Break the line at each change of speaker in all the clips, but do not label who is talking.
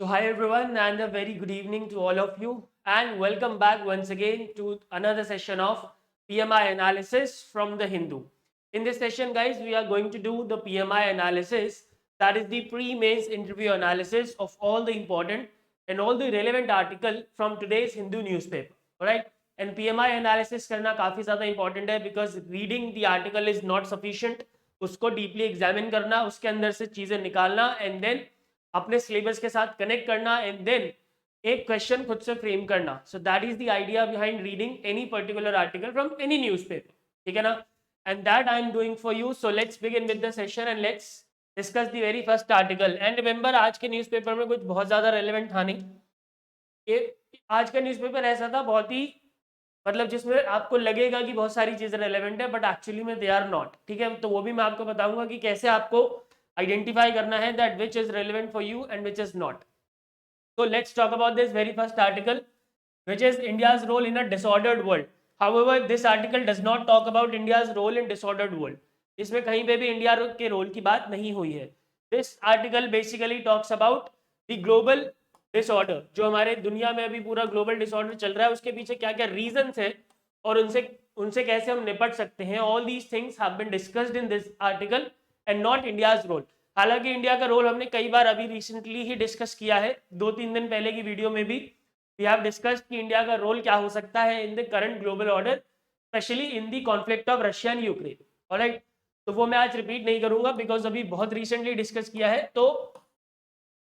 So, hi everyone, and a very good evening to all of you, and welcome back once again to another session of PMI analysis from the Hindu. In this session, guys, we are going to do the PMI analysis, that is the pre-mains interview analysis of all the important and all the relevant article from today's Hindu newspaper. Alright, and PMI analysis करना काफ़ी ज़्यादा important है because reading the article is not sufficient. उसको deeply examine करना, उसके अंदर से चीज़ें निकालना and then अपने सिलेबस के साथ कनेक्ट करना एंड देन एक क्वेश्चन खुद से फ्रेम करना. So that is the idea behind reading any particular article from any newspaper. ठीक है ना? And that I am doing for you. So let's begin with the session and let's discuss the very first article. And remember, आज के newspaper में कुछ बहुत ज़्यादा relevant था नहीं. ये आज का न्यूज़पेपर ऐसा था बहुत ही, मतलब जिसमें आपको लगेगा कि बहुत सारी चीज़ें रेलेवेंट है बट एक्चुअली में दे आर नॉट. ठीक है, तो वो भी मैं आपको बताऊंगा कि कैसे आपको आइडेंटिफाई करना है that which is relevant for you and which is not. So let's talk about this very first article, which is India's role in a disordered world. However, this article does not talk about India's role in disordered world. इसमें कहीं पे भी India के role की बात नहीं हुई है. This article basically talks about the global disorder. जो हमारे दुनिया में अभी पूरा global disorder चल रहा है, उसके पीछे क्या क्या reasons है और उनसे उनसे कैसे हम निपट सकते हैं. All these things have been discussed in this article and not India's role. हालांकि इंडिया का रोल हमने कई बार अभी रिसेंटली ही डिस्कस किया है, 2-3 दिन पहले की वीडियो में भी वी हैव डिस्कस्ड कि इंडिया का रोल क्या हो सकता है in the current global order, specially in the conflict of Russia and Ukraine. Alright, तो वो मैं आज रिपीट नहीं करूंगा बिकॉज अभी बहुत रिसेंटली डिस्कस किया है. तो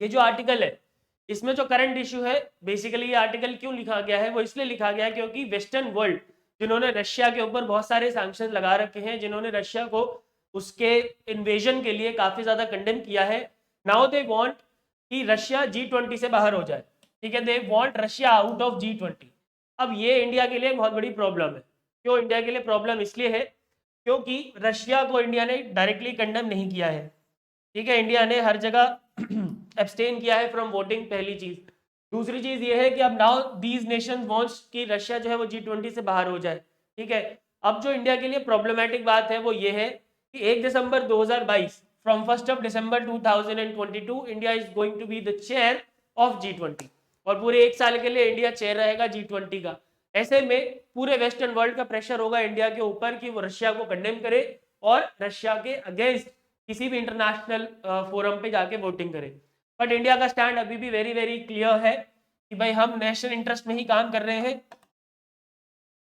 ये जो आर्टिकल है इसमें जो करंट इशू है, बेसिकली ये आर्टिकल क्यों लिखा गया है, वो इसलिए लिखा गया है क्योंकि वेस्टर्न वर्ल्ड जिन्होंने रशिया के ऊपर बहुत सारे सैंक्शन लगा रखे हैं, जिन्होंने रशिया को उसके इन्वेजन के लिए काफी ज्यादा कंडेम किया है, नाउ दे वांट कि रशिया G20 से बाहर हो जाए. ठीक है, they want Russia out of G20. अब ये इंडिया के लिए बहुत बड़ी प्रॉब्लम है. क्यों इंडिया के लिए प्रॉब्लम? इसलिए है क्योंकि रशिया को इंडिया ने डायरेक्टली कंडेम नहीं किया है. ठीक है, इंडिया ने हर जगह एब्सटेन किया है फ्रॉम वोटिंग, पहली चीज. दूसरी चीज ये है कि अब नाउ दीज नेशन वांट्स कि रशिया जो है वो G20 से बाहर हो जाए. ठीक है, अब जो इंडिया के लिए प्रॉब्लमेटिक बात है वो ये है कि 1 दिसंबर 2022 from 1 December 2022 India is going to be the chair of G20 और पूरे एक साल के लिए इंडिया चेयर रहेगा G20 का. ऐसे में पूरे वेस्टर्न वर्ल्ड का प्रेशर होगा इंडिया के ऊपर कि वो रशिया को कंडेम करे और रशिया के अगेंस्ट किसी भी इंटरनेशनल फोरम पे जाके वोटिंग करे. बट इंडिया का स्टैंड अभी भी वेरी वेरी क्लियर है कि भाई हम नेशनल इंटरेस्ट में ही काम कर रहे हैं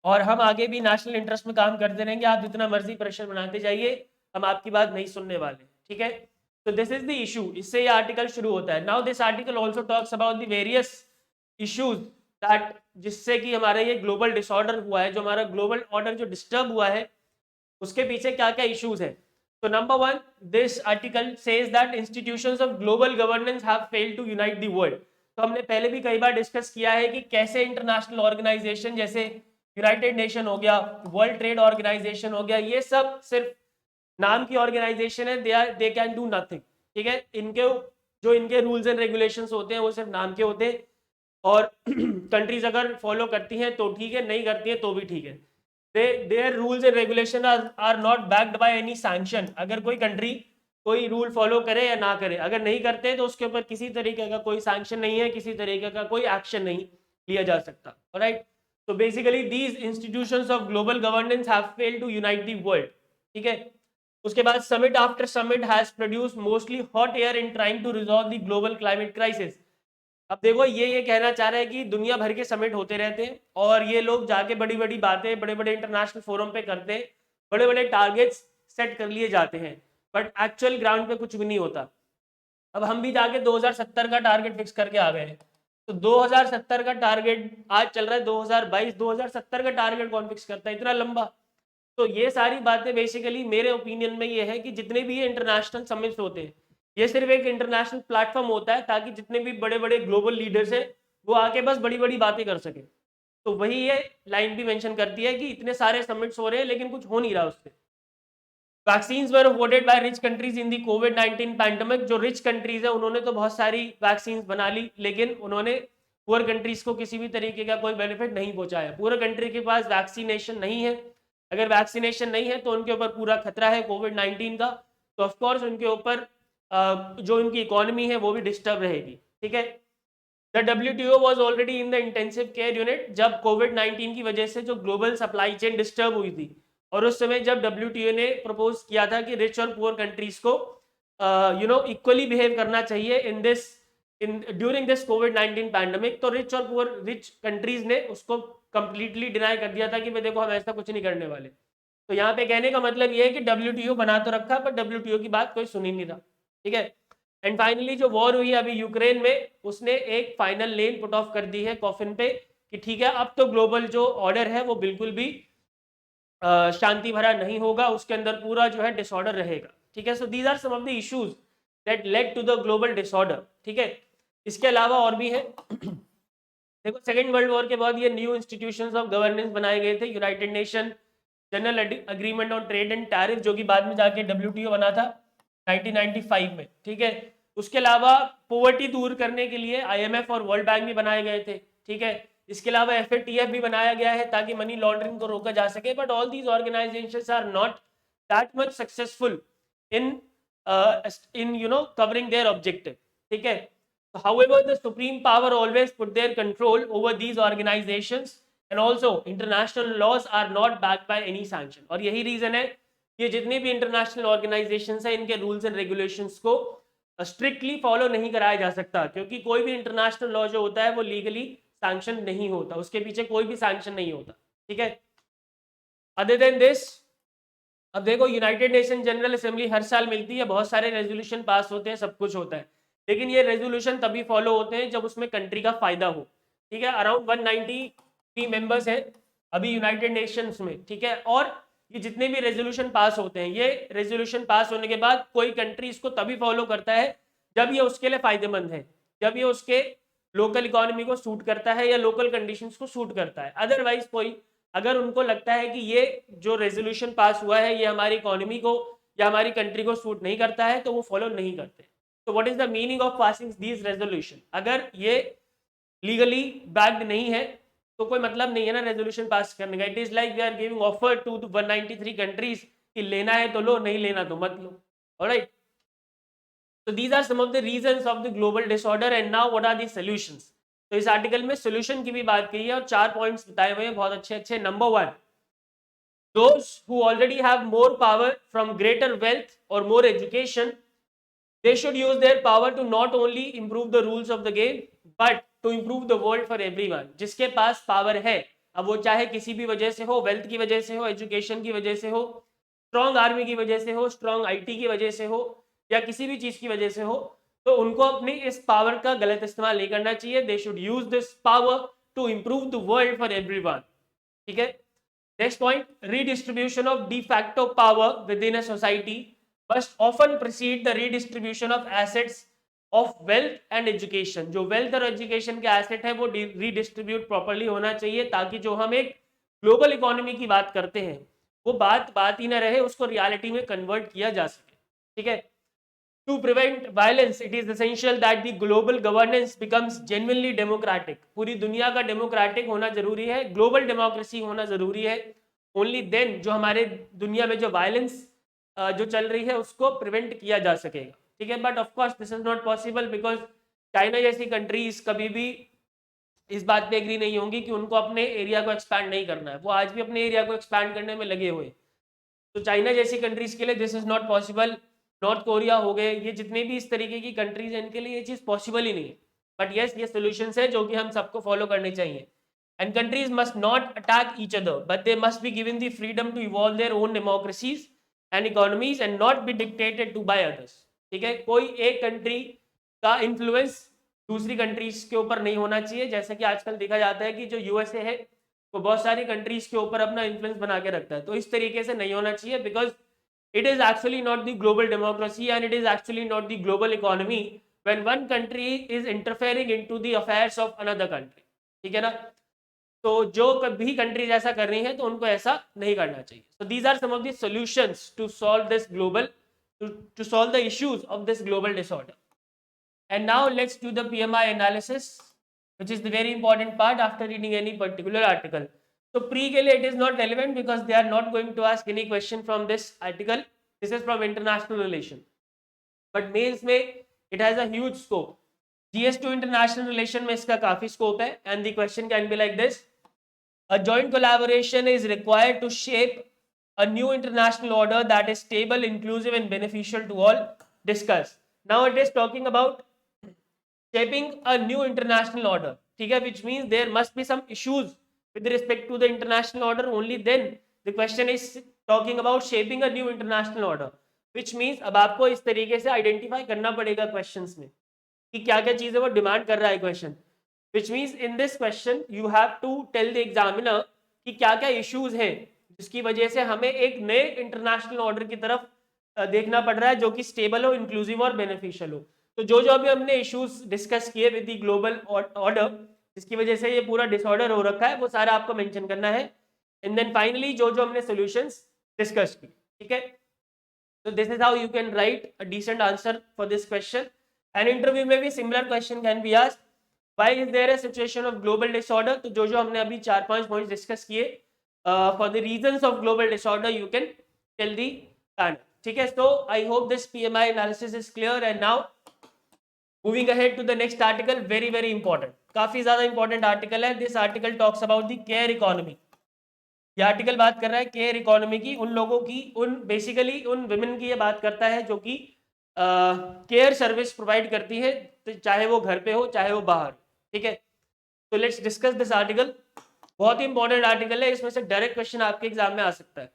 और हम आगे भी नेशनल इंटरेस्ट में काम करते रहेंगे. आप जितना मर्जी प्रेशर बनाते जाइए, हम आपकी बात नहीं सुनने वाले. ठीक है, तो दिस इज द इशू. इससे ये आर्टिकल शुरू होता है. Now this article also talks about the various issues that, जिससे कि हमारा ये ग्लोबल डिसऑर्डर हुआ है, जो हमारा ग्लोबल ऑर्डर जो डिस्टर्ब हुआ है, उसके पीछे क्या क्या इश्यूज है. तो number one, this article says that institutions of global governance have failed to unite the world. तो हमने पहले भी कई बार डिस्कस किया है कि कैसे इंटरनेशनल ऑर्गेनाइजेशन जैसे यूनाइटेड नेशन हो गया, वर्ल्ड ट्रेड ऑर्गेनाइजेशन हो गया, ये सब सिर्फ नाम की ऑर्गेनाइजेशन है. They can do nothing. ठीक है, इनके जो इनके रूल्स एंड रेगुलेशंस होते हैं वो सिर्फ नाम के होते हैं और कंट्रीज अगर फॉलो करती हैं तो ठीक है, नहीं करती है तो भी ठीक है. Their rules and regulation are not backed by any sanction. अगर कोई कंट्री कोई रूल फॉलो करे या ना करे, अगर नहीं करते तो उसके ऊपर किसी तरीके का कोई सैंक्शन नहीं है, किसी तरीके का कोई एक्शन नहीं लिया जा सकता. Alright, so basically these institutions of global governance have failed to unite the world. ठीक है, उसके बाद summit after summit has produced mostly hot air in trying to resolve the global climate crisis. अब देखो, ये कहना चाह रहे हैं कि दुनिया भर के समिट होते रहते हैं और ये लोग जाके बड़ी बड़ी बातें बड़े बड़े इंटरनेशनल फोरम पे करते हैं, बड़े बड़े टारगेट्स सेट कर लिए जाते हैं, बट एक्चुअल ग्राउंड पे कुछ भी नहीं होता. अब हम भी जाके 2070 का टारगेट फिक्स करके आ गए हैं. तो 2070 का टारगेट आज चल रहा है 2022, 2070 का टारगेट कौन फिक्स करता है इतना लंबा? तो ये सारी बातें बेसिकली मेरे ओपिनियन में ये है कि जितने भी ये इंटरनेशनल समिट्स होते हैं, ये सिर्फ एक इंटरनेशनल प्लेटफॉर्म होता है ताकि जितने भी बड़े बड़े ग्लोबल लीडर्स हैं वो आके बस बड़ी बड़ी बातें कर सके. तो वही ये लाइन भी मेंशन करती है कि इतने सारे समिट्स हो रहे हैं लेकिन कुछ हो नहीं रहा उससे. Vaccines were awarded by rich countries in the covid pandemic. जो रिच कंट्रीज है उन्होंने तो बहुत सारी वैक्सीन्स बना ली लेकिन उन्होंने पुअर कंट्रीज को किसी भी तरीके का कोई बेनिफिट नहीं पहुंचाया. पुअर कंट्री के पास वैक्सीनेशन नहीं है. अगर वैक्सीनेशन नहीं है तो उनके ऊपर पूरा खतरा है कोविड-19 का. तो ऑफकोर्स उनके ऊपर जो उनकी इकोनॉमी है वो भी डिस्टर्ब रहेगी. ठीक है, the WTO was already in the intensive care unit जब कोविड-19 की वजह से जो ग्लोबल सप्लाई चेन डिस्टर्ब हुई थी, और उस समय जब WTO ने प्रपोज किया था कि रिच और पुअर कंट्रीज को इक्वली बिहेव करना चाहिए in during this covid pandemic, तो रिच कंट्रीज ने उसको कंप्लीटली डिनाई कर दिया था कि भाई देखो हम ऐसा कुछ नहीं करने वाले। तो यहाँ पे कहने का मतलब ये है कि WTO बना तो रखा, पर WTO की बात कोई सुन ही नहीं रहा। ठीक है। एंड फाइनली जो वॉर हुई अभी यूक्रेन में, उसने एक फाइनल लेन पुट ऑफ कर दी है कॉफिन पे कि ठीक है अब तो ग्लोबल जो ऑर्डर है वो बिल्कुल भी शांति भरा नहीं होगा, उसके अंदर पूरा जो है डिसऑर्डर रहेगा। ठीक है। So these are some of the issues that led to the global disorder. ठीक है। इसके अलावा और भी है। देखो सेकेंड वर्ल्ड वॉर के बाद ये न्यू इंस्टीट्यूशंस ऑफ गवर्नेंस बनाए गए थे, United nation general agreement on trade and tariff, जो कि बाद में जाके WTO बना था 1995 में। ठीक है। उसके अलावा पॉवर्टी दूर करने के लिए IMF और वर्ल्ड बैंक भी बनाए गए थे। ठीक है। इसके अलावा FATF भी बनाया गया है ताकि मनी लॉन्ड्रिंग को रोका जा सके, but all these organisations are not that much successful in covering their objective. ठीक है। However, the supreme power always put their control over these organizations, and also international laws are not backed by any sanction. और यही reason है कि जितनी भी international organisations है इनके रूल्स एंड रेगुलेशंस को स्ट्रिक्टली फॉलो नहीं कराया जा सकता, क्योंकि कोई भी इंटरनेशनल लॉ जो होता है वो लीगली सैंक्शन नहीं होता, उसके पीछे कोई भी सैंक्शन नहीं होता। ठीक है। अदर देन दिस, अब देखो यूनाइटेड नेशन जनरल असेंबली हर साल मिलती है, बहुत सारे रेजोल्यूशन पास होते हैं, सब कुछ होता है, लेकिन ये रेजोल्यूशन तभी फॉलो होते हैं जब उसमें कंट्री का फायदा हो। ठीक है। अराउंड 193 मेंबर्स हैं अभी यूनाइटेड नेशंस में। ठीक है। और ये जितने भी रेजोल्यूशन पास होते हैं, ये रेजोल्यूशन पास होने के बाद कोई कंट्री इसको तभी फॉलो करता है जब ये उसके लिए फायदेमंद है, जब ये उसके लोकल इकोनॉमी को सूट करता है या लोकल कंडीशंस को सूट करता है। अदरवाइज कोई, अगर उनको लगता है कि ये जो रेजोल्यूशन पास हुआ है ये हमारी इकोनॉमी को या हमारी कंट्री को सूट नहीं करता है, तो वो फॉलो नहीं करते। तो what is the meaning of passing these resolution? अगर ये लीगली बैक्ड नहीं है तो कोई मतलब नहीं है ना रेजोल्यूशन पास करने का। It is like we are giving offer to 193 countries कि लेना है तो लो, नहीं लेना तो मत लो। Alright. So these are some of the reasons of the global disorder, and now what are the solutions? तो इस आर्टिकल में सोल्यूशन की भी बात की है और 4 पॉइंट्स बताए हुए हैं बहुत अच्छे अच्छे। Number 1, those who already have more power from greater wealth or more education, they should use their power to not only improve the rules of the game but to improve the world for everyone. जिसके पास power है, अब वो चाहे किसी भी वजह से हो, वेल्थ की वजह से हो, एजुकेशन की वजह से हो, स्ट्रॉन्ग आर्मी की वजह से हो, स्ट्रॉन्ग IT की वजह से हो, या किसी भी चीज की वजह से हो, तो उनको अपनी इस पावर का गलत इस्तेमाल नहीं करना चाहिए। They should use this power to improve the world for everyone. ठीक है। Next point, redistribution of de facto power within a society must often precede the redistribution of assets of wealth and education. जो wealth और education के asset है वो redistribute properly होना चाहिए, ताकि जो हम एक global economy की बात करते हैं वो बात ही ना रहे, उसको reality में convert किया जा सके। ठीक है। To prevent violence, it is essential that the global governance becomes genuinely democratic. पूरी दुनिया का डेमोक्रेटिक होना जरूरी है, ग्लोबल डेमोक्रेसी होना जरूरी है। ओनली देन जो हमारे दुनिया में जो वायलेंस जो चल रही है उसको प्रिवेंट किया जा सकेगा। ठीक है। But of course this is not possible because China जैसी कंट्रीज कभी भी इस बात पे एग्री नहीं होंगी कि उनको अपने एरिया को एक्सपैंड नहीं करना है, वो आज भी अपने एरिया को एक्सपैंड करने में लगे हुए। तो चाइना जैसी कंट्रीज के लिए this is not possible. North Korea हो गए, ये जितने भी इस तरीके की कंट्रीज हैं इनके लिए ये चीज़ पॉसिबल ही नहीं है। बट येस, ये सोल्यूशन है जो कि हम सबको फॉलो करने चाहिए। And countries must not attack each other but they must be given the freedom to evolve their own democracies and economies and not be dictated to by others. ठीक है। कोई एक कंट्री का इन्फ्लुएंस दूसरी countries के ऊपर नहीं होना चाहिए। जैसे कि आजकल देखा जाता है कि जो USA है वो बहुत सारी कंट्रीज के ऊपर अपना इन्फ्लुएंस बना के रखता है, तो इस तरीके से नहीं होना चाहिए because it is actually not the global democracy and it is actually not the global economy when one country is interfering into the affairs of another country. ठीक है ना। तो जो कभी कंट्रीज ऐसा कर रही हैं तो उनको ऐसा नहीं करना चाहिए। so these are some of the solutions to solve this global to solve the issues of this global disorder. And now let's do the PMI analysis, which is the very important part after reading any particular article. So pre के लिए it is not relevant because they are not going to ask any question from this article. This is from international relation. But mains में it has a huge scope. GS two international relation में इसका काफी scope है and the question can be like this, a joint collaboration is required to shape a new international order that is stable, inclusive and beneficial to all. Discuss. Now it is talking about shaping a new international order, ठीक है, which means there must be some issues with respect to the international order, only then the question is talking about shaping a new international order, which means अब आपको इस तरीके से identify करना पड़ेगा questions में कि क्या क्या चीजें वो डिमांड कर रहा है question, which means in this question you have to tell the examiner कि क्या क्या इश्यूज हैं जिसकी वजह से हमें एक नए इंटरनेशनल ऑर्डर की तरफ देखना पड़ रहा है जो कि स्टेबल हो, इंक्लूसिव और बेनिफिशियल हो। तो जो जो अभी हमने इश्यूज डिस्कस किए विद द ग्लोबल ऑर्डर जिसकी वजह से ये पूरा डिसऑर्डर हो रखा है वो सारा आपको मेंशन करना है, एंड देन फाइनली जो जो हमने सॉल्यूशंस डिस्कस की, ठीक है। So this is how you can write a decent answer for this question. An interview में भी similar question can be asked. Why is there a situation of global disorder? तो जो जो हमने अभी 4-5 पॉइंट्स डिस्कस किए, for the reasons of global disorder you can tell the panel. ठीक है, so I hope this PMI analysis is clear and now moving ahead to the next article, very very important, काफी ज्यादा important article है. This article talks about the care economy. ये article बात कर रहा है केयर इकोनॉमी की, उन लोगों की, उन बेसिकली उन विमेन की ये बात करता है जो कि केयर सर्विस प्रोवाइड करती है, तो चाहे वो घर पे हो चाहे वो बाहर, ठीक है। तो लेट्स डिस्कस दिस आर्टिकल, बहुत ही इंपॉर्टेंट आर्टिकल है, इसमें से डायरेक्ट क्वेश्चन आपके एग्जाम में आ सकता है।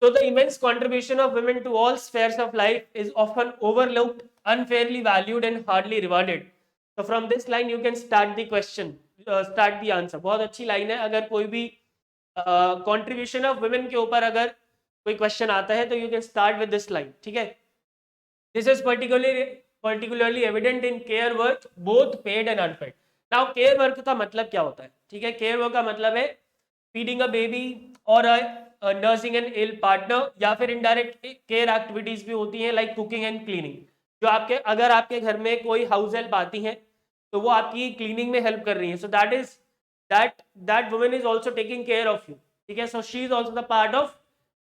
So the immense contribution of women to all spheres of life is often overlooked, unfairly valued and hardly rewarded. So from this line you can start the question, start the answer. बहुत अच्छी line है, अगर कोई भी contribution of women के ऊपर अगर कोई क्वेश्चन आता है तो you can start with this line, ठीक है। This is particularly evident in care work both paid and unpaid. Now care work का मतलब क्या होता है, ठीक है। केयर वर्क का मतलब है फीडिंग अ बेबी और नर्सिंग एन इल पार्टनर, या फिर इनडायरेक्ट केयर एक्टिविटीज भी होती हैं लाइक कुकिंग एंड क्लीनिंग, जो आपके अगर आपके घर में कोई हाउस हेल्प आती है तो वो आपकी क्लीनिंग में हेल्प कर रही है, so that is that woman is also taking care of you, ठीक है। so she is also the part of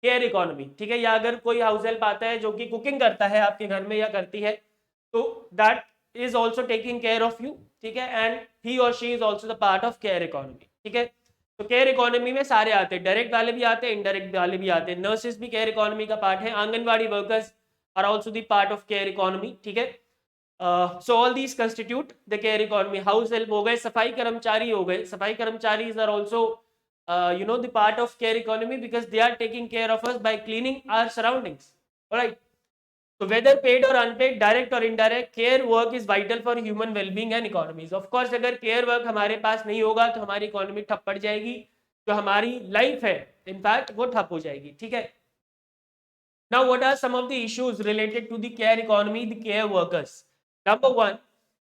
care economy, ठीक है। या अगर कोई हाउस हेल्प आता है जो कि कुकिंग करता है आपके घर में या करती है, तो that is also taking care of you, ठीक है, and he or she is also the part of care economy, ठीक है। तो केयर इकोनॉमी में सारे आते हैं, डायरेक्ट वाले भी आते हैं, इनडायरेक्ट वाले भी आते हैं, नर्सेस भी केयर इकोनॉमी का पार्ट है, anganwadi workers are also the part of care economy, ठीक है। So all these constitute the care economy. House help हो गए, सफाई कर्मचारी हो गए, सफाई कर्मचारी are also you know the part of care economy because they are taking care of us by cleaning our surroundings, all right। so whether paid or unpaid, direct or indirect, care work is vital for human well-being and economies. of course अगर care work हमारे पास नहीं होगा तो हमारी economy ठप पड़ जाएगी, जो हमारी लाइफ है इनफैक्ट वो ठप हो जाएगी, ठीक है। now what are some of the issues related to the care economy, the care workers? Number one,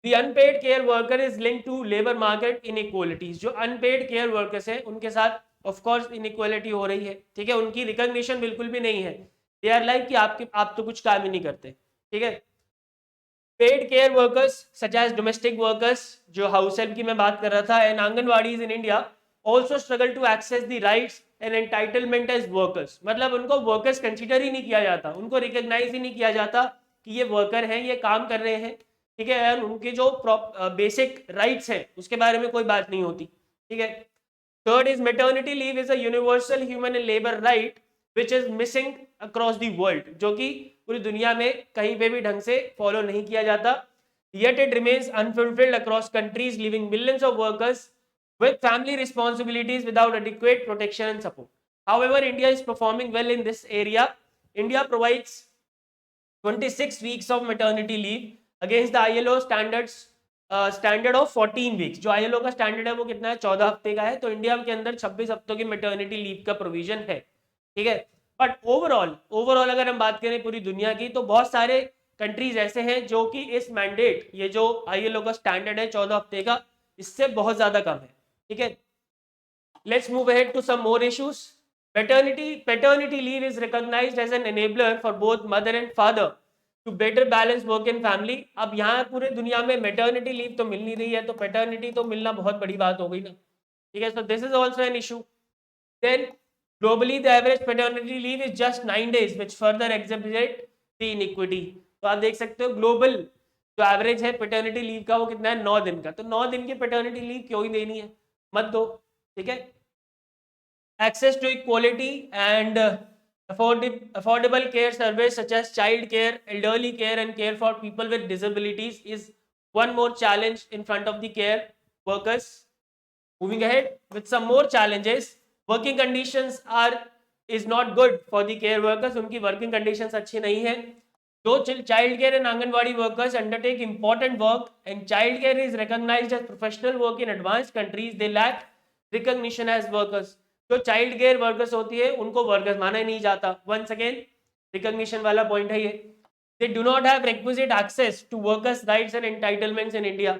the unpaid care worker is linked to labor market inequalities. जो unpaid care workers हैं उनके साथ of course inequality हो रही है, ठीक है, उनकी recognition बिल्कुल भी नहीं है, they are like कि आप तो कुछ काम ही नहीं करते, ठीक है। Paid care workers such as domestic workers, जो हाउस हेल्प की मैं बात कर रहा था, and anganwadis in India also struggle to access the rights and entitlement as workers. मतलब उनको वर्कर्स कंसिडर ही नहीं किया जाता, उनको रिकॉग्नाइज ही नहीं किया जाता कि ये वर्कर हैं, ये काम कर रहे हैं, ठीक है, और उनके जो बेसिक राइट्स हैं उसके बारे में कोई बात नहीं होती, ठीक है। Third is maternity leave is a universal human and labour right which is missing across the world, जो कि पूरी दुनिया में कहीं पे भी ढंग से फॉलो नहीं किया जाता, yet it remains unfulfilled across countries, leaving millions of workers with family responsibilities without adequate protection and support. However, India is performing well in this area. India provides 26 weeks of maternity leave against the ILO standards, standard of 14 weeks. जो ILO का standard है वो कितना है, 14 हफ्ते का है, तो इंडिया के अंदर 26 हफ्तों की मैटरनिटी लीव का प्रोविजन है, ठीक है। बट ओवरऑल अगर हम बात करें पूरी दुनिया की, तो बहुत सारे कंट्रीज ऐसे हैं जो कि इस मैंडेट, ये जो आईएलओ का स्टैंडर्ड है 14 हफ्ते का, इससे बहुत ज्यादा कम है, ठीक है। Let's move ahead to some more issues. Paternity leave is recognised as an enabler for both mother and father to better balance work and family. अब यहाँ पूरे दुनिया में मैटर्निटी लीव तो मिल नहीं रही है, तो पैटर्निटी तो मिलना बहुत बड़ी बात हो गई ना, ठीक है। So this is also an issue. Then globally the average paternity leave is just 9 days, which further exhibit the inequity. तो आप देख सकते हो ग्लोबल जो एवरेज है पेटर्निटी लीव का वो कितना है 9 दिन का, तो 9 दिन की पेटर्निटी लीव क्यों ही देनी है, मत दो, ठीक है। Access to equality and affordable care service such as child care, elderly care and care for people with disabilities is one more challenge in front of the care workers. Moving ahead with some more challenges, working conditions are is not good for the care workers. उनकी working conditions अच्छी नहीं है. Though child care and Anganwadi workers undertake important work and child care is recognized as professional work in advanced countries, they lack recognition as workers. जो child care workers होती है उनको workers माना ही नहीं जाता. वंस अगेन रिकॉग्निशन वाला point है ये. They do not have requisite access to workers rights and entitlements in India.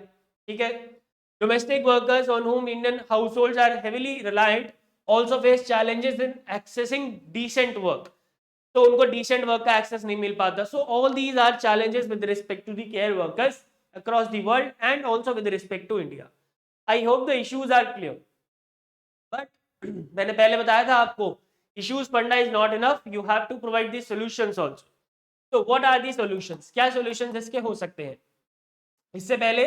ठीक है. Domestic workers on whom Indian households are heavily reliant also face challenges in accessing decent work. तो उनको decent work का access नहीं मिल पाता. So all these are challenges with respect to the care workers across the world and also with respect to India. I hope the issues are clear. But मैंने पहले बताया था आपको issues पढ़ना is not enough, you have to provide the solutions also. So what are the solutions? क्या solutions इसके हो सकते हैं? इससे पहले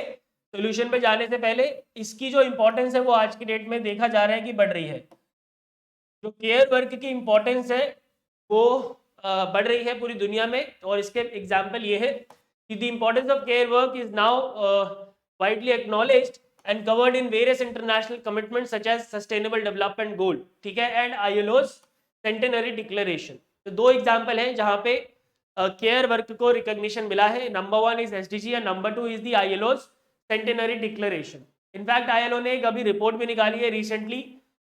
solution पे जाने से पहले इसकी जो importance है वो आज की डेट में देखा जा रहा है कि बढ़ रही है. जो केयर वर्क की इंपॉर्टेंस है वो बढ़ रही है पूरी दुनिया में, और इसके एग्जाम्पल ये है कि the importance of care work is now widely acknowledged and covered in various international commitments such as sustainable development goal, ठीक है, and ILO's centenary declaration. तो दो एग्जाम्पल हैं जहाँ पे केयर वर्क को रिकॉग्निशन मिला है. Number 1 is SDG and number 2 is the ILO's centenary declaration. In fact ILO ने एक अभी रिपोर्ट भी निकाली है recently,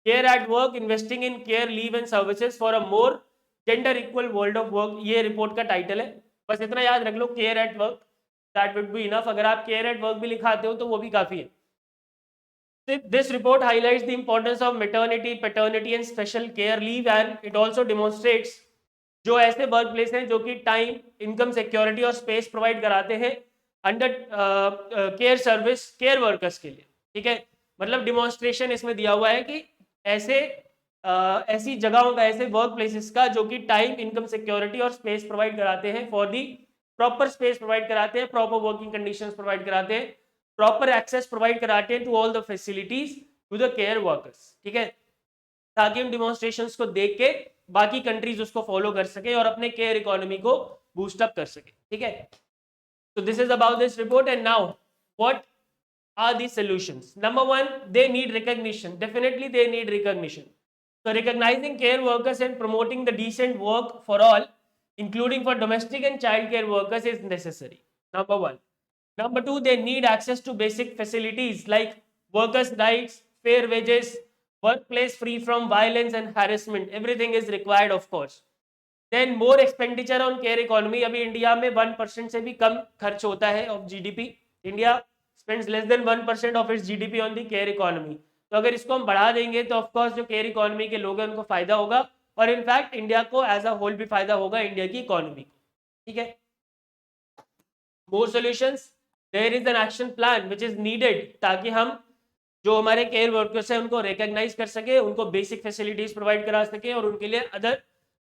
care at work investing in care leave and services for a more gender equal world of work. ये report का title है. बस इतना याद रख लो, care at work, that would be enough. अगर आप केयर एट वर्क भी लिखाते हो तो वो भी काफी है. This report highlights the importance of maternity, paternity and special care leave, and it also demonstrates जो ऐसे वर्क प्लेस हैं जो कि टाइम, इनकम सिक्योरिटी और स्पेस प्रोवाइड कराते हैं under care service care workers के लिए. ठीक है, मतलब डिमॉन्स्ट्रेशन इसमें दिया हुआ है कि ऐसे ऐसी जगहों का, ऐसे वर्क प्लेसेस का जो कि टाइम, इनकम सिक्योरिटी और स्पेस प्रोवाइड कराते हैं, for the proper space provide कराते हैं, प्रॉपर वर्किंग कंडीशंस प्रोवाइड कराते हैं, प्रॉपर एक्सेस प्रोवाइड कराते हैं to all the facilities to the care workers. ठीक है, ताकि उन डिमॉन्स्ट्रेशंस को देख के बाकी कंट्रीज उसको फॉलो कर सके और अपने केयर इकोनॉमी को बूस्ट अप कर सके. ठीक है, so this is about this report. And now what are the solutions? Number 1, they need recognition. Definitely they need recognition. So recognizing care workers and promoting the decent work for all, including for domestic and child care workers, is necessary. Number 1. Number 2, they need access to basic facilities like workers' rights, fair wages, workplace free from violence and harassment. Everything is required, of course. Then more expenditure on care economy. अभी India में 1% से भी कम खर्च होता है of GDP. India spends less than 1% of its GDP on the care economy. तो अगर इसको हम बढ़ा देंगे तो ऑफकोर्स जो केयर इकोनॉमी के लोग हैं उनको फायदा होगा, और इनफैक्ट इंडिया को एज अ होल भी फायदा होगा, इंडिया की इकोनॉमी को. ठीक है, more solutions. There is an action plan which is needed, ताकि हम जो हमारे केयर वर्कर्स हैं उनको रिकॉग्नाइज कर सके, उनको बेसिक फैसिलिटीज प्रोवाइड करा सके और उनके लिए अदर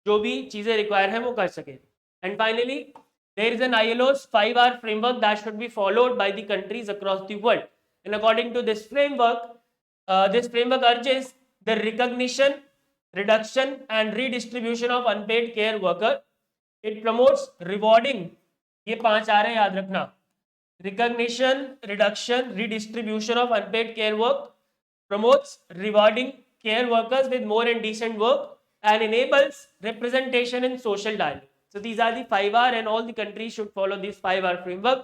जो भी चीजें रिक्वायर हैं वो कर सके. And finally there is an ILO's 5R framework that should be followed by the countries across the world. And according to this framework urges the recognition, reduction and redistribution of unpaid care worker. It promotes rewarding, ये 5 आ रहे हैं याद रखना, recognition, reduction, redistribution of unpaid care work, promotes rewarding care workers with more and decent work, and enables representation in social dialogue. So these are the 5R, and all the countries should follow this 5R framework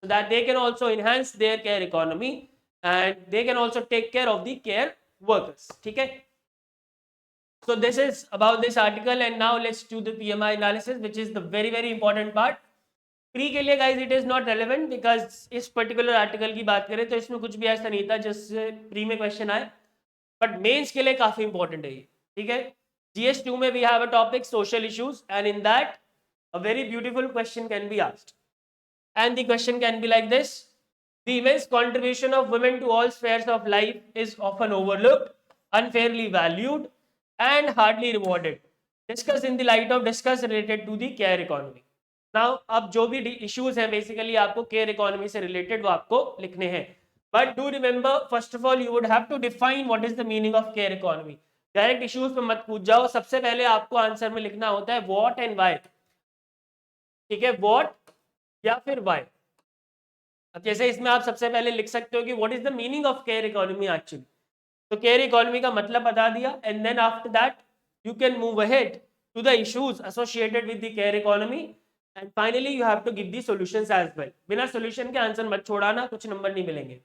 so that they can also enhance their care economy and they can also take care of the care workers. Okay. So this is about this article, and now let's do the PMI analysis, which is the very very important part. Pre के लिए guys it is not relevant because इस particular article की बात करें तो इसमें कुछ भी ऐसा नहीं था जिससे प्री में क्वेश्चन आए, बट मेंस के लिए काफी इंपॉर्टेंट है ये. ठीक है, GS2 में we have a topic social issues, and in that a very beautiful question can be asked, and the question can be like this: the immense contribution of women to all spheres of life is often overlooked, unfairly valued and hardly rewarded. Discuss in the light of discuss related to the care economy. Now अब जो भी issues हैं basically आपको care economy से related वो आपको लिखने हैं, but do remember first of all you would have to define what is the meaning of care economy. Direct issues पे मत पूछ जाओ, सबसे पहले आपको आंसर में लिखना होता है व्हाट एंड व्हाई, ठीक है, व्हाट या फिर व्हाई। अब जैसे इसमें आप सबसे पहले लिख सकते हो कि what is the meaning of care economy actually, तो केयर इकोनॉमी का मतलब बता दिया, and then after that you can move ahead to the issues associated with the care economy, and finally you have to give the solutions as well. बिना solution के answer मत छोड़ाना, कुछ नंबर नहीं मिलेंगे।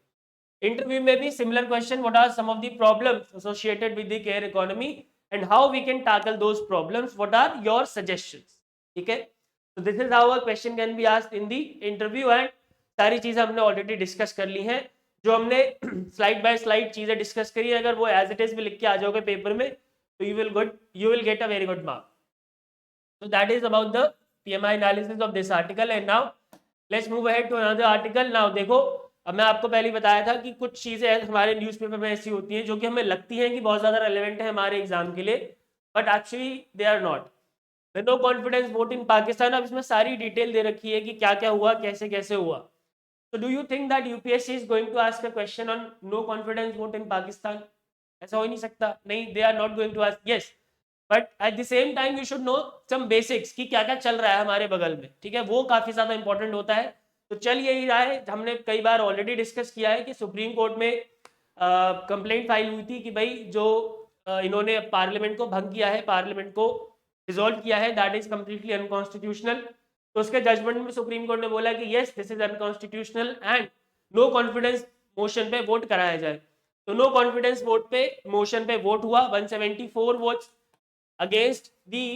इंटरव्यू में भी similar question, what are some of the problems associated with the care economy and how we can tackle those problems, what are your suggestions, ठीक है। तो this is how a question can be asked in the interview, and सारी चीजें हमने already discuss कर ली हैं। जो हमने स्लाइड बाय स्लाइड चीजें डिस्कस करी है, अगर वो एज इट इज भी लिख के आ जाओगे पेपर में तो you will get a very good mark. So that is about the PMI analysis of this article, and now let's move ahead to another article. Now देखो, अब मैं आपको पहले बताया था कि कुछ चीजें हमारे न्यूज़पेपर में ऐसी होती हैं जो कि हमें लगती हैं कि बहुत ज्यादा रेलेवेंट है हमारे एग्जाम के लिए, but actually they are not. No confidence vote in Pakistan, अब इसमें सारी डिटेल दे रखी है कि क्या क्या हुआ, कैसे कैसे हुआ। So do you think that UPSC is going to ask a question on no confidence vote in Pakistan? ऐसा हो ही नहीं सकता, नहीं, they are not going to ask, yes, but at the same time you should know some basics कि क्या क्या चल रहा है हमारे बगल में, ठीक है, वो काफी ज्यादा इंपॉर्टेंट होता है। तो चल यही रहा है, हमने कई बार ऑलरेडी डिस्कस किया है कि सुप्रीम कोर्ट में कंप्लेंट फाइल हुई थी कि भाई जो इन्होंने पार्लियामेंट को भंग किया है, पार्लियामेंट को डिसॉल्व किया है, दैट इज कंप्लीटली अनकॉन्स्टिट्यूशनल। तो उसके जजमेंट में सुप्रीम कोर्ट ने बोला कि yes this is unconstitutional and no confidence motion पे वोट कराया जाए। तो नो कॉन्फिडेंस वोट पे मोशन पे वोट हुआ, 174 votes against the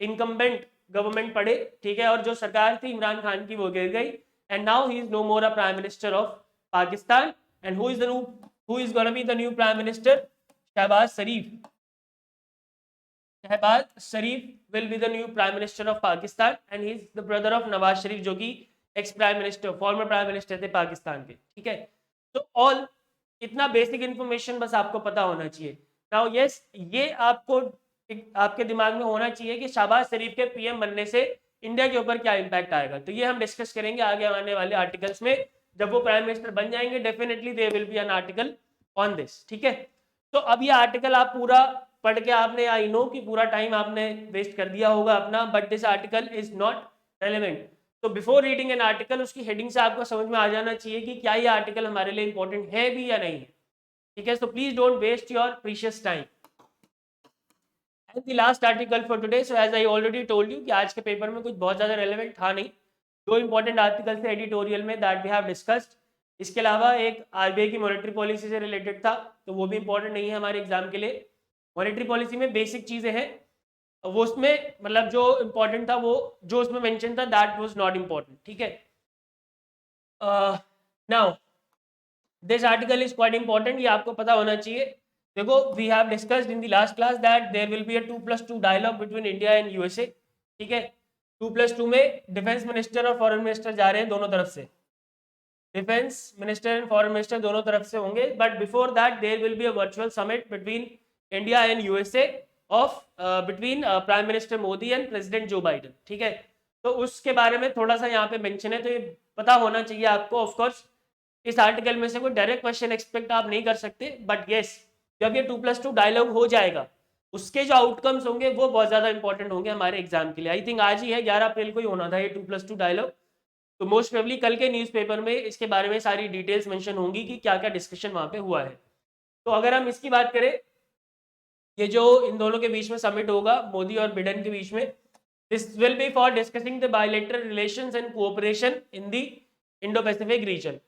incumbent government पड़े, ठीक है, और जो सरकार थी इमरान खान की वो गिर गई, and now he is no more a prime minister of Pakistan, and who is gonna be the new prime minister? Shahbaz Sharif. Shahbaz Sharif will be the new prime minister of Pakistan, and he is the brother of Nawaz Sharif जो कि ex prime minister, former prime minister थे पाकिस्तान के, ठीक है। तो all इतना basic information बस आपको पता होना चाहिए। नाउ यस, ये आपको आपके दिमाग में होना चाहिए कि शहबाज शरीफ के पीएम बनने से इंडिया के ऊपर क्या इम्पैक्ट आएगा। तो ये हम डिस्कस करेंगे आगे आने वाले आर्टिकल्स में, जब वो प्राइम मिनिस्टर बन जाएंगे definitely there will be an article on this, ठीक है। तो अब ये आर्टिकल आप पूरा पढ़ के आपने, आई नो कि पूरा टाइम आपने वेस्ट कर दिया होगा अपना, but this article is not relevant. तो बिफोर रीडिंग एन आर्टिकल उसकी हेडिंग से आपको समझ में आ जाना चाहिए कि क्या ये आर्टिकल हमारे लिए इंपॉर्टेंट है भी या नहीं, ठीक है। So please don't waste your precious time. And the last article for today, so as I already told you कि आज के पेपर में कुछ बहुत ज़्यादा रेलेवेंट था नहीं। दो इंपॉर्टेंट आर्टिकल थे एडिटोरियल में दैट वी हैव डिस्कस्ड। इसके अलावा एक आरबीआई की मॉनेटरी पॉलिसी से रिलेटेड था, तो वो भी इंपॉर्टेंट नहीं है हमारे एग्जाम के लिए। मॉनेटरी पॉलिसी में बेसिक चीज़ें हैं, वो उसमें मतलब जो इंपॉर्टेंट था वो जो उसमें मेंशन था दैट वाज नॉट इंपॉर्टेंट, ठीक है। Now this article is quite important, ये आपको पता होना चाहिए। देखो, we have discussed in the last class that there will be a 2+2 dialogue between India and USA, ठीक है। 2+2 में डिफेंस मिनिस्टर और फॉरेन मिनिस्टर जा रहे हैं दोनों तरफ से, defence minister and foreign minister दोनों तरफ से होंगे, but before that there will be a virtual summit between India and USA of between prime minister Modi and president Joe Biden, ठीक है। तो उसके बारे में थोड़ा सा यहाँ पे मेंशन है, तो ये पता होना चाहिए आपको। ऑफ कोर्स इस आर्टिकल में से कोई डायरेक्ट क्वेश्चन एक्सपेक्ट आप नहीं कर सकते, बट येस जब ये 2+2 डायलॉग हो जाएगा उसके जो आउटकम्स होंगे वो बहुत ज्यादा इंपॉर्टेंट होंगे हमारे एग्जाम के लिए। आई थिंक आज ही है, 11 अप्रैल को ही होना था ये 2+2 डायलॉग, तो मोस्ट प्रोबेबली कल के न्यूज़पेपर में इसके बारे में सारी डिटेल्स मेंशन होंगी कि क्या क्या डिस्कशन वहाँ पे हुआ है। तो अगर हम इसकी बात करें, ये जो इन दोनों के बीच में समिट होगा मोदी और बिडेन के बीच में, this will be for discussing the bilateral relations and cooperation in the Indo Pacific reason.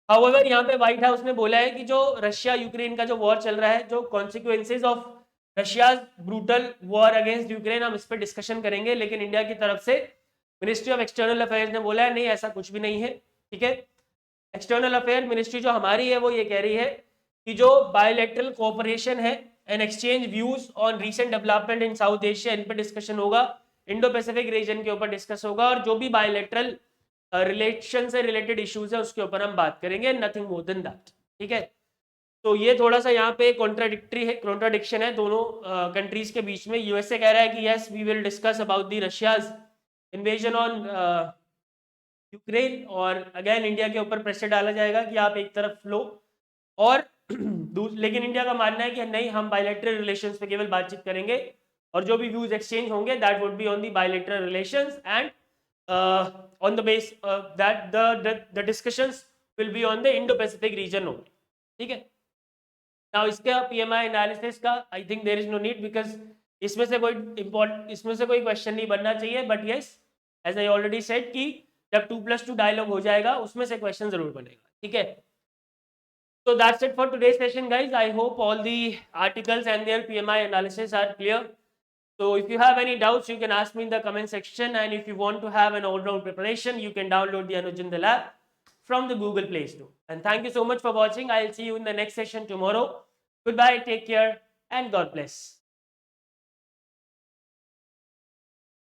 However यहाँ पे व्हाइट हाउस ने बोला है कि जो रशिया यूक्रेन का जो वॉर चल रहा है, जो consequences of Russia's brutal war against Ukraine, हम इस पर डिस्कशन करेंगे, लेकिन इंडिया की तरफ से मिनिस्ट्री ऑफ एक्सटर्नल अफेयर्स ने बोला है नहीं ऐसा कुछ भी नहीं है, ठीक है। एक्सटर्नल अफेयर मिनिस्ट्री जो हमारी है वो ये कह रही है कि जो बायोलेटरल कोऑपरेशन है and exchange views on recent development in South Asia, इन पर डिस्कशन होगा, इंडो पैसिफिक रीजन के ऊपर डिस्कस होगा, और जो भी बायोलेटरल रिलेशन से रिलेटेड इश्यूज है उसके ऊपर हम बात करेंगे, नथिंग मोर देन दैट, ठीक है। तो ये थोड़ा सा यहाँ पे कॉन्ट्राडिक्शन है दोनों कंट्रीज के बीच में। यूएसए कह रहा है कि yes we will discuss about the Russia's invasion on Ukraine, और अगेन इंडिया के ऊपर प्रेशर डाला जाएगा कि आप एक तरफ लो, और लेकिन इंडिया का मानना है कि नहीं, हम बायलैटरल रिलेशंस पे केवल बातचीत करेंगे, और जो भी व्यूज एक्सचेंज होंगे that would be on the bilateral relations, and on the base that the discussions will be on the Indo Pacific region only. ठीक है. नाउ इसका पीएमआई एनालिसिस का I think there is no need, because इसमें से कोई question नहीं बनना चाहिए, but yes as I already said कि जब 2+2 डायलॉग हो जाएगा उसमें से क्वेश्चन जरूर बनेगा. ठीक है. So that's it for today's session, guys. I hope all the articles and their PMI analysis are clear. So if you have any doubts, you can ask me in the comment section, and if you want to have an all-round preparation, you can download the Anujindal app from the Google Play Store. And thank you so much for watching. I'll see you in the next session tomorrow. Goodbye, take care, and God bless.